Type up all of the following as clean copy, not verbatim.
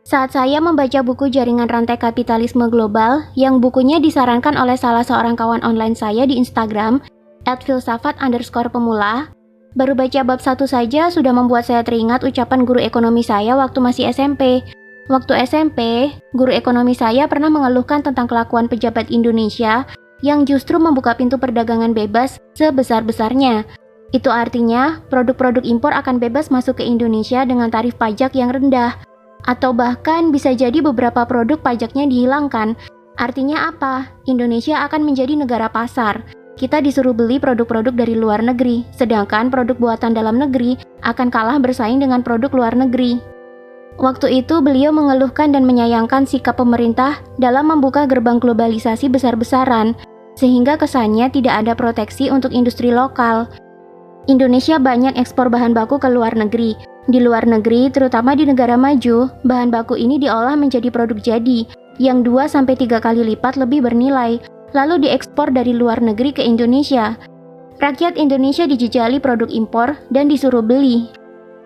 Saat saya membaca buku Jaringan Rantai Kapitalisme Global, yang bukunya disarankan oleh salah seorang kawan online saya di Instagram, @filsafat_pemula, baru baca bab 1 saja sudah membuat saya teringat ucapan guru ekonomi saya waktu masih SMP. Waktu SMP, guru ekonomi saya pernah mengeluhkan tentang kelakuan pejabat Indonesia yang justru membuka pintu perdagangan bebas sebesar-besarnya. Itu artinya, produk-produk impor akan bebas masuk ke Indonesia dengan tarif pajak yang rendah. Atau bahkan bisa jadi beberapa produk pajaknya dihilangkan. Artinya apa? Indonesia akan menjadi negara pasar. Kita disuruh beli produk-produk dari luar negeri, sedangkan produk buatan dalam negeri akan kalah bersaing dengan produk luar negeri. Waktu itu beliau mengeluhkan dan menyayangkan sikap pemerintah dalam membuka gerbang globalisasi besar-besaran, sehingga kesannya tidak ada proteksi untuk industri lokal. Indonesia banyak ekspor bahan baku ke luar negeri. Di luar negeri, terutama di negara maju, bahan baku ini diolah menjadi produk jadi, yang 2-3 kali lipat lebih bernilai, lalu diekspor dari luar negeri ke Indonesia. Rakyat Indonesia dijejali produk impor dan disuruh beli.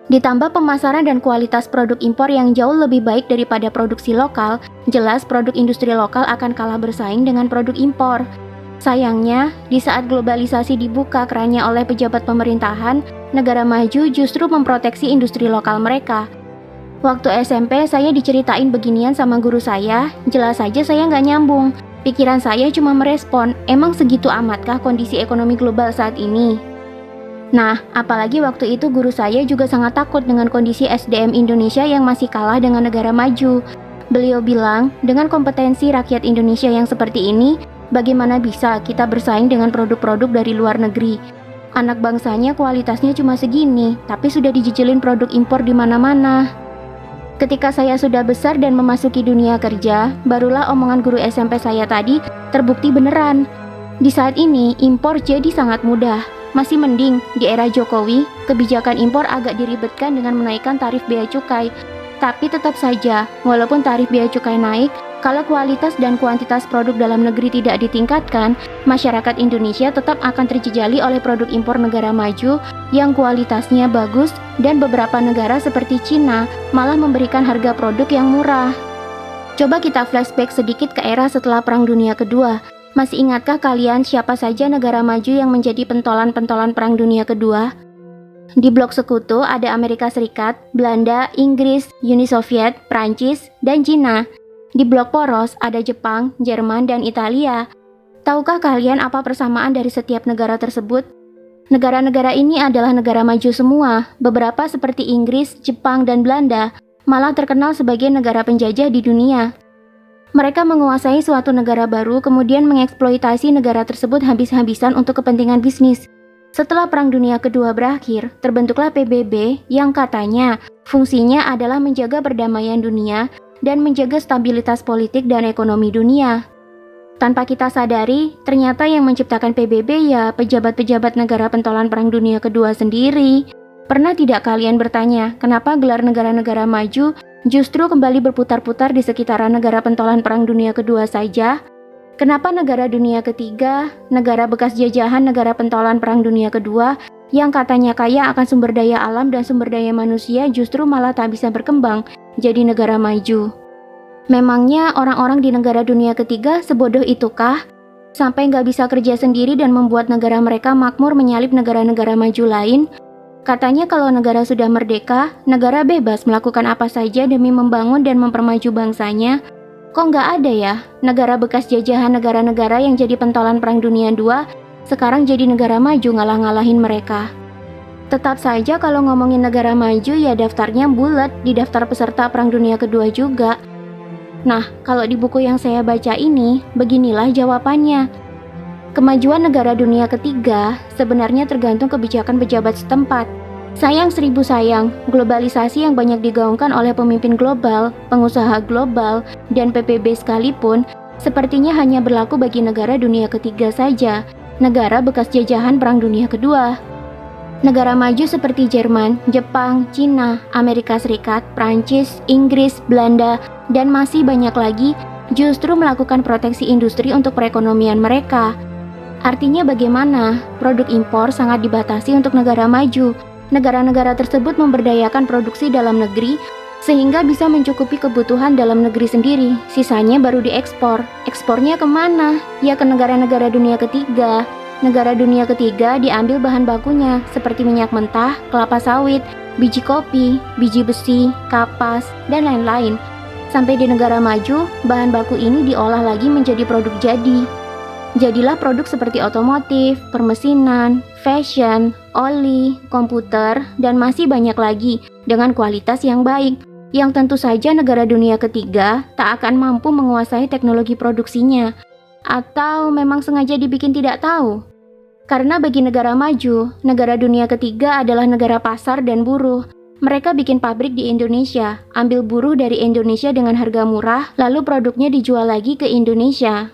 Ditambah pemasaran dan kualitas produk impor yang jauh lebih baik daripada produksi lokal, jelas produk industri lokal akan kalah bersaing dengan produk impor. Sayangnya, di saat globalisasi dibuka kerannya oleh pejabat pemerintahan, negara maju justru memproteksi industri lokal mereka. Waktu SMP, saya diceritain beginian sama guru saya, jelas saja saya nggak nyambung. Pikiran saya cuma merespon, emang segitu amatkah kondisi ekonomi global saat ini? Nah, apalagi waktu itu guru saya juga sangat takut dengan kondisi SDM Indonesia yang masih kalah dengan negara maju. Beliau bilang, dengan kompetensi rakyat Indonesia yang seperti ini, bagaimana bisa kita bersaing dengan produk-produk dari luar negeri? Anak bangsanya kualitasnya cuma segini, tapi sudah dijejelin produk impor di mana-mana. Ketika saya sudah besar dan memasuki dunia kerja, barulah omongan guru SMP saya tadi terbukti beneran. Di saat ini, impor jadi sangat mudah. Masih mending, di era Jokowi, kebijakan impor agak diribetkan dengan menaikkan tarif bea cukai. Tapi tetap saja, walaupun tarif bea cukai naik, kalau kualitas dan kuantitas produk dalam negeri tidak ditingkatkan, masyarakat Indonesia tetap akan terjejali oleh produk impor negara maju yang kualitasnya bagus, dan beberapa negara seperti Cina malah memberikan harga produk yang murah. Coba kita flashback sedikit ke era setelah Perang Dunia Kedua. Masih ingatkah kalian siapa saja negara maju yang menjadi pentolan-pentolan Perang Dunia Kedua? Di blok sekutu ada Amerika Serikat, Belanda, Inggris, Uni Soviet, Prancis, dan Cina. Di blok poros ada Jepang, Jerman, dan Italia. Tahukah kalian apa persamaan dari setiap negara tersebut? Negara-negara ini adalah negara maju semua. Beberapa seperti Inggris, Jepang, dan Belanda malah terkenal sebagai negara penjajah di dunia. Mereka menguasai suatu negara baru kemudian mengeksploitasi negara tersebut habis-habisan untuk kepentingan bisnis. Setelah Perang Dunia Kedua berakhir, terbentuklah PBB yang katanya fungsinya adalah menjaga perdamaian dunia dan menjaga stabilitas politik dan ekonomi dunia. Tanpa kita sadari, ternyata yang menciptakan PBB ya pejabat-pejabat negara pentolan Perang Dunia Kedua sendiri. Pernah tidak kalian bertanya, kenapa gelar negara-negara maju justru kembali berputar-putar di sekitaran negara pentolan Perang Dunia Kedua saja? Kenapa negara dunia ketiga, negara bekas jajahan negara pentolan Perang Dunia Kedua, yang katanya kaya akan sumber daya alam dan sumber daya manusia justru malah tak bisa berkembang jadi negara maju? Memangnya orang-orang di negara dunia ketiga sebodoh itukah? Sampai nggak bisa kerja sendiri dan membuat negara mereka makmur menyalip negara-negara maju lain? Katanya kalau negara sudah merdeka, negara bebas melakukan apa saja demi membangun dan mempermaju bangsanya. Kok nggak ada ya, negara bekas jajahan negara-negara yang jadi pentolan Perang Dunia II, sekarang jadi negara maju ngalah-ngalahin mereka. Tetap saja kalau ngomongin negara maju ya daftarnya bulat di daftar peserta Perang Dunia Kedua juga. Nah, kalau di buku yang saya baca ini, beginilah jawabannya. Kemajuan negara dunia ketiga sebenarnya tergantung kebijakan pejabat setempat. Sayang seribu sayang, globalisasi yang banyak digaungkan oleh pemimpin global, pengusaha global, dan PBB sekalipun, sepertinya hanya berlaku bagi negara dunia ketiga saja, negara bekas jajahan Perang Dunia Kedua. Negara maju seperti Jerman, Jepang, Cina, Amerika Serikat, Prancis, Inggris, Belanda, dan masih banyak lagi justru melakukan proteksi industri untuk perekonomian mereka. Artinya bagaimana? Produk impor sangat dibatasi untuk negara maju. Negara-negara tersebut memberdayakan produksi dalam negeri, sehingga bisa mencukupi kebutuhan dalam negeri sendiri, sisanya baru diekspor. Ekspornya kemana? Ya ke negara-negara dunia ketiga. Negara dunia ketiga diambil bahan bakunya seperti minyak mentah, kelapa sawit, biji kopi, biji besi, kapas, dan lain-lain. Sampai di negara maju, bahan baku ini diolah lagi menjadi produk jadi. Jadilah produk seperti otomotif, permesinan, fashion, oli, komputer, dan masih banyak lagi dengan kualitas yang baik, yang tentu saja negara dunia ketiga tak akan mampu menguasai teknologi produksinya. Atau memang sengaja dibikin tidak tahu? Karena bagi negara maju, negara dunia ketiga adalah negara pasar dan buruh. Mereka bikin pabrik di Indonesia, ambil buruh dari Indonesia dengan harga murah, lalu produknya dijual lagi ke Indonesia.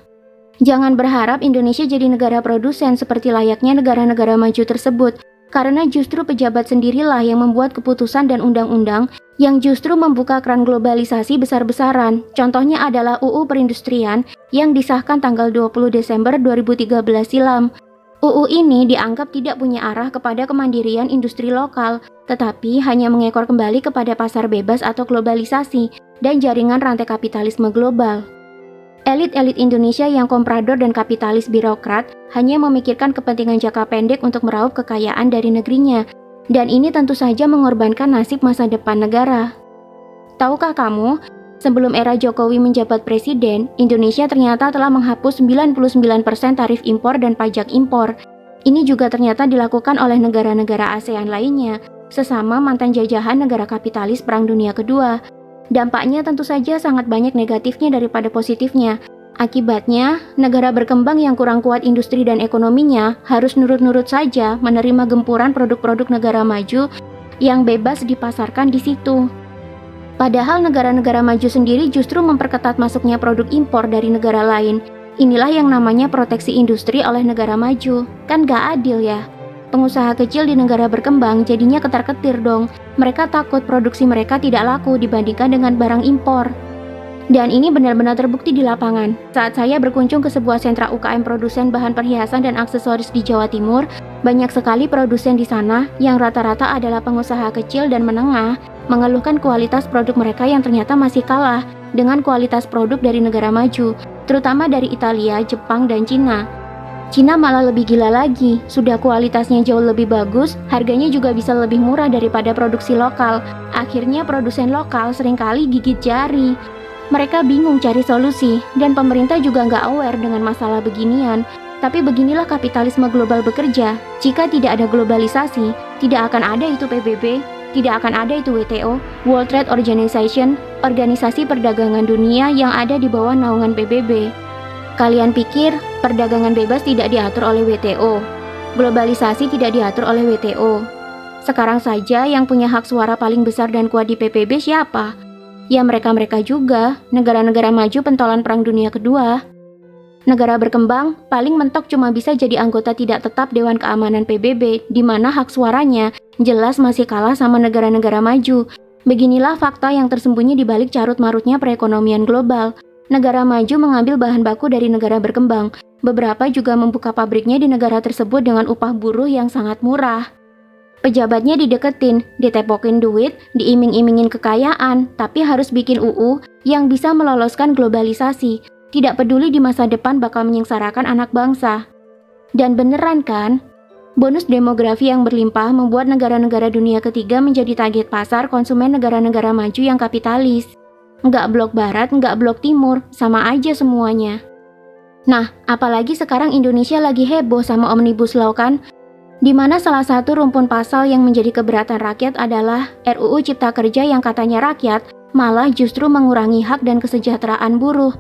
Jangan berharap Indonesia jadi negara produsen seperti layaknya negara-negara maju tersebut, karena justru pejabat sendirilah yang membuat keputusan dan undang-undang yang justru membuka keran globalisasi besar-besaran. Contohnya adalah UU Perindustrian yang disahkan tanggal 20 Desember 2013 silam. UU ini dianggap tidak punya arah kepada kemandirian industri lokal, tetapi hanya mengekor kembali kepada pasar bebas atau globalisasi dan jaringan rantai kapitalisme global. Elit-elit Indonesia yang komprador dan kapitalis birokrat hanya memikirkan kepentingan jangka pendek untuk meraup kekayaan dari negerinya, dan ini tentu saja mengorbankan nasib masa depan negara. Tahukah kamu, sebelum era Jokowi menjabat presiden, Indonesia ternyata telah menghapus 99% tarif impor dan pajak impor. Ini juga ternyata dilakukan oleh negara-negara ASEAN lainnya, sesama mantan jajahan negara kapitalis Perang Dunia Kedua. Dampaknya tentu saja sangat banyak negatifnya daripada positifnya. Akibatnya, negara berkembang yang kurang kuat industri dan ekonominya harus nurut-nurut saja menerima gempuran produk-produk negara maju yang bebas dipasarkan di situ. Padahal negara-negara maju sendiri justru memperketat masuknya produk impor dari negara lain. Inilah yang namanya proteksi industri oleh negara maju. Kan gak adil ya? Pengusaha kecil di negara berkembang jadinya ketar-ketir dong. Mereka takut produksi mereka tidak laku dibandingkan dengan barang impor. Dan ini benar-benar terbukti di lapangan. Saat saya berkunjung ke sebuah sentra UKM produsen bahan perhiasan dan aksesoris di Jawa Timur, banyak sekali produsen di sana yang rata-rata adalah pengusaha kecil dan menengah mengeluhkan kualitas produk mereka yang ternyata masih kalah dengan kualitas produk dari negara maju, terutama dari Italia, Jepang, dan Cina. Cina malah lebih gila lagi, sudah kualitasnya jauh lebih bagus, harganya juga bisa lebih murah daripada produksi lokal. Akhirnya produsen lokal seringkali gigit jari. Mereka bingung cari solusi, dan pemerintah juga nggak aware dengan masalah beginian. Tapi beginilah kapitalisme global bekerja. Jika tidak ada globalisasi, tidak akan ada itu PBB, tidak akan ada itu WTO, World Trade Organization, organisasi perdagangan dunia yang ada di bawah naungan PBB. Kalian pikir perdagangan bebas tidak diatur oleh WTO? Globalisasi tidak diatur oleh WTO? Sekarang saja yang punya hak suara paling besar dan kuat di PBB siapa? Ya mereka-mereka juga, negara-negara maju pentolan Perang Dunia Kedua. Negara berkembang paling mentok cuma bisa jadi anggota tidak tetap Dewan Keamanan PBB, di mana hak suaranya jelas masih kalah sama negara-negara maju. Beginilah fakta yang tersembunyi di balik carut-marutnya perekonomian global. Negara maju mengambil bahan baku dari negara berkembang. Beberapa juga membuka pabriknya di negara tersebut dengan upah buruh yang sangat murah. Pejabatnya dideketin, ditepokin duit, diiming-imingin kekayaan, tapi harus bikin UU yang bisa meloloskan globalisasi. Tidak peduli di masa depan bakal menyengsarakan anak bangsa. Dan beneran kan? Bonus demografi yang berlimpah membuat negara-negara dunia ketiga menjadi target pasar konsumen negara-negara maju yang kapitalis. Nggak blok barat, nggak blok timur, sama aja semuanya. Nah, apalagi sekarang Indonesia lagi heboh sama Omnibus Law kan? Di mana salah satu rumpun pasal yang menjadi keberatan rakyat adalah RUU Cipta Kerja yang katanya rakyat, malah justru mengurangi hak dan kesejahteraan buruh.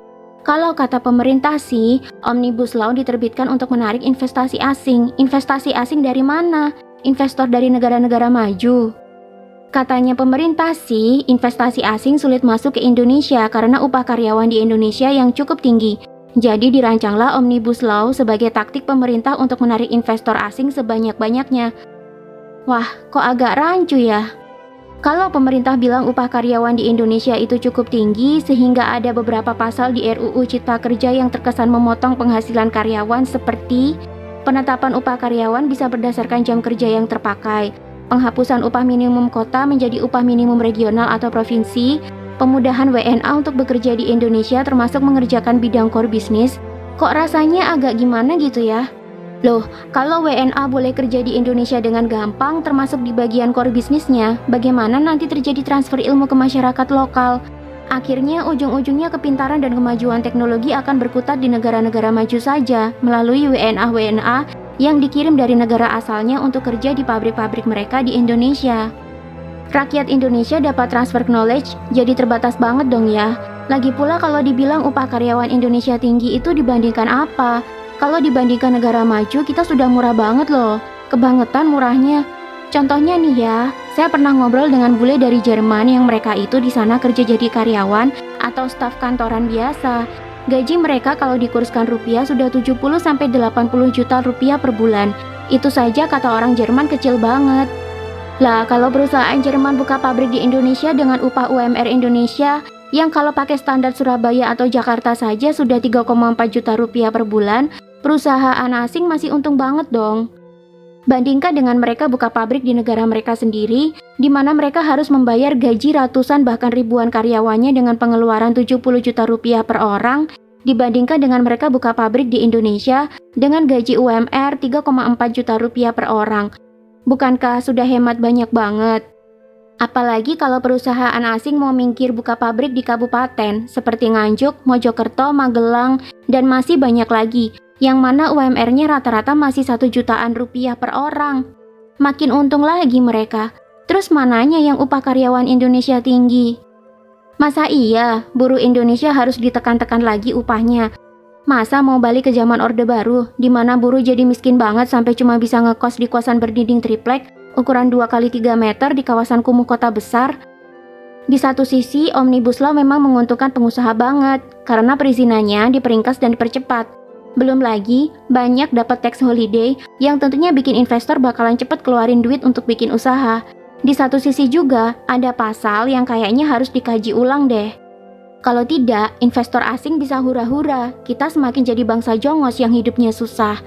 Kalau kata pemerintah sih, Omnibus Law diterbitkan untuk menarik investasi asing. Investasi asing dari mana? Investor dari negara-negara maju. Katanya pemerintah sih, investasi asing sulit masuk ke Indonesia karena upah karyawan di Indonesia yang cukup tinggi. Jadi dirancanglah Omnibus Law sebagai taktik pemerintah untuk menarik investor asing sebanyak-banyaknya. Wah, kok agak rancu ya? Kalau pemerintah bilang upah karyawan di Indonesia itu cukup tinggi sehingga ada beberapa pasal di RUU Cipta Kerja yang terkesan memotong penghasilan karyawan seperti penetapan upah karyawan bisa berdasarkan jam kerja yang terpakai, penghapusan upah minimum kota menjadi upah minimum regional atau provinsi, pemudahan WNA untuk bekerja di Indonesia termasuk mengerjakan bidang core bisnis. Kok rasanya agak gimana gitu ya? Loh, kalau WNA boleh kerja di Indonesia dengan gampang termasuk di bagian core bisnisnya, bagaimana nanti terjadi transfer ilmu ke masyarakat lokal? Akhirnya ujung-ujungnya kepintaran dan kemajuan teknologi akan berkutat di negara-negara maju saja melalui WNA yang dikirim dari negara asalnya untuk kerja di pabrik-pabrik mereka di Indonesia. Rakyat Indonesia dapat transfer knowledge jadi terbatas banget dong ya. Lagi pula kalau dibilang upah karyawan Indonesia tinggi itu dibandingkan apa? Kalau dibandingkan negara maju kita sudah murah banget loh. Kebangetan murahnya. Contohnya nih ya, saya pernah ngobrol dengan bule dari Jerman yang mereka itu di sana kerja jadi karyawan atau staf kantoran biasa. Gaji mereka kalau dikurskan rupiah sudah 70-80 juta rupiah per bulan. Itu saja kata orang Jerman kecil banget. Lah kalau perusahaan Jerman buka pabrik di Indonesia dengan upah UMR Indonesia yang kalau pakai standar Surabaya atau Jakarta saja sudah 3,4 juta rupiah per bulan, perusahaan asing masih untung banget dong. Bandingkan dengan mereka buka pabrik di negara mereka sendiri, di mana mereka harus membayar gaji ratusan bahkan ribuan karyawannya dengan pengeluaran 70 juta rupiah per orang, dibandingkan dengan mereka buka pabrik di Indonesia dengan gaji UMR 3,4 juta rupiah per orang. Bukankah sudah hemat banyak banget? Apalagi kalau perusahaan asing mau mingkir buka pabrik di kabupaten seperti Nganjuk, Mojokerto, Magelang, dan masih banyak lagi, yang mana UMR-nya rata-rata masih 1 jutaan rupiah per orang. Makin untung lagi mereka. Terus mananya yang upah karyawan Indonesia tinggi? Masa iya buruh Indonesia harus ditekan-tekan lagi upahnya? Masa mau balik ke zaman Orde Baru, di mana buruh jadi miskin banget sampai cuma bisa ngekos di kosan berdinding triplek, ukuran 2x3 meter di kawasan kumuh kota besar? Di satu sisi, Omnibus Law memang menguntungkan pengusaha banget, karena perizinannya diperingkas dan dipercepat. Belum lagi, banyak dapat tax holiday yang tentunya bikin investor bakalan cepet keluarin duit untuk bikin usaha. Di satu sisi juga, ada pasal yang kayaknya harus dikaji ulang deh. Kalau tidak, investor asing bisa hura-hura, kita semakin jadi bangsa jongos yang hidupnya susah.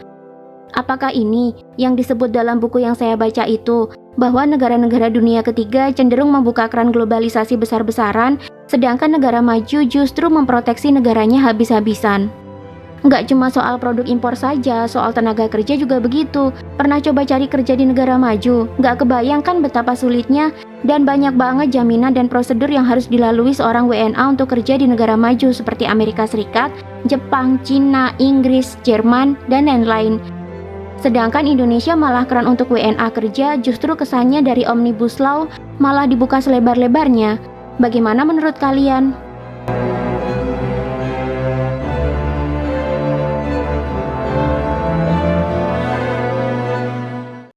Apakah ini yang disebut dalam buku yang saya baca itu, bahwa negara-negara dunia ketiga cenderung membuka keran globalisasi besar-besaran, sedangkan negara maju justru memproteksi negaranya habis-habisan? Nggak cuma soal produk impor saja, soal tenaga kerja juga begitu. Pernah coba cari kerja di negara maju? Nggak kebayangkan betapa sulitnya, dan banyak banget jaminan dan prosedur yang harus dilalui seorang WNA untuk kerja di negara maju seperti Amerika Serikat, Jepang, Cina, Inggris, Jerman, dan lain-lain. Sedangkan Indonesia malah keran untuk WNA kerja justru kesannya dari Omnibus Law malah dibuka selebar-lebarnya. Bagaimana menurut kalian?